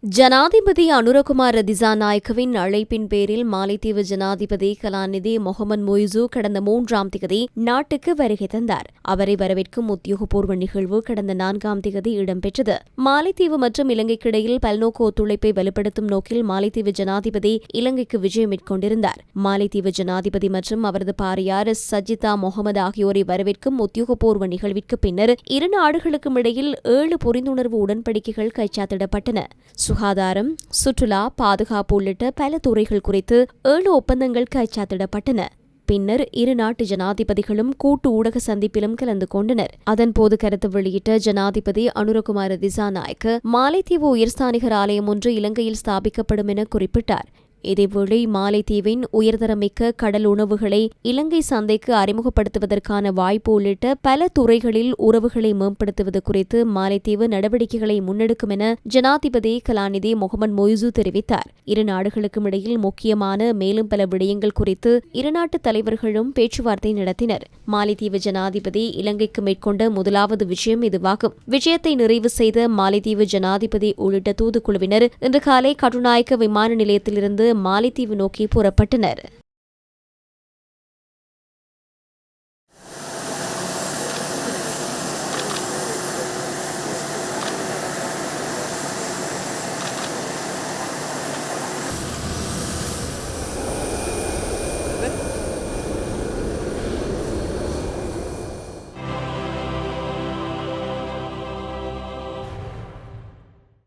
ஜனாதிபதி அனுரகுமார திசாநாயக்கவின் அழைப்பின் பேரில் மாலைத்தீவு ஜனாதிபதி கலாநிதி மொஹமட் மொய்சு கடந்த 3ஆம் திகதி நாட்டுக்கு வருகை தந்தார். அவரை வரவேற்கும் உத்தியோகபூர்வ நிகழ்வு கடந்த 4ஆம் திகதி இடம்பெற்றது. மாலைத்தீவு மற்றும் இலங்கைக்கிடையில் பல்நோக்கு ஒத்துழைப்பை வலுப்படுத்தும் நோக்கில் மாலைத்தீவு ஜனாதிபதி இலங்கைக்கு விஜயம் மேற்கொண்டிருந்தார். மாலைத்தீவு ஜனாதிபதி மற்றும் அவரது பாரியார் சஜிதா முகமது ஆகியோரை வரவேற்கும் உத்தியோகபூர்வ நிகழ்விற்கு பின்னர் இரு நாடுகளுக்கும் இடையில் 7 புரிந்துணர்வு உடன்படிக்கைகள் கைச்சாத்திடப்பட்டன. சுகாதாரம், சுற்றுலா, பாதுகாப்பு உள்ளிட்ட பல துறைகள் குறித்து 7 ஒப்பந்தங்கள் கைச்சாத்திடப்பட்டன. பின்னர் இரு நாட்டு ஜனாதிபதிகளும் கூட்டு ஊடக சந்திப்பிலும் கலந்து கொண்டனர். அதன்போது கருத்து வெளியிட்ட ஜனாதிபதி அனுரகுமார திசாநாயக்க மாலைத்தீவு உயர்ஸ்தானிகர் ஆலயம் ஒன்று இலங்கையில் ஸ்தாபிக்கப்படும் என குறிப்பிட்டார். இதேவேளை மாலைத்தீவின் உயர்தரமிக்க கடல் உணவுகளை இலங்கை சந்தைக்கு அறிமுகப்படுத்துவதற்கான வாய்ப்பு உள்ளிட்ட பல துறைகளில் உறவுகளை மேம்படுத்துவது குறித்து மாலைத்தீவு நடவடிக்கைகளை முன்னெடுக்கும் என ஜனாதிபதி கலாநிதி மொஹமட் மொய்சு தெரிவித்தார். இரு நாடுகளுக்கும் இடையில் முக்கியமான மேலும் பல விடயங்கள் குறித்து இரு நாட்டு தலைவர்களும் பேச்சுவார்த்தை நடத்தினர். மாலைத்தீவு ஜனாதிபதி இலங்கைக்கு மேற்கொண்ட முதலாவது விஜயம் இதுவாகும். விஜயத்தை நிறைவு செய்த மாலைத்தீவு ஜனாதிபதி உள்ளிட்ட தூதுக்குழுவினர் இன்று காலை கட்டுநாயக்க விமான நிலையத்திலிருந்து மாலைத்தீவு நோக்கி புறப்பட்டனர்.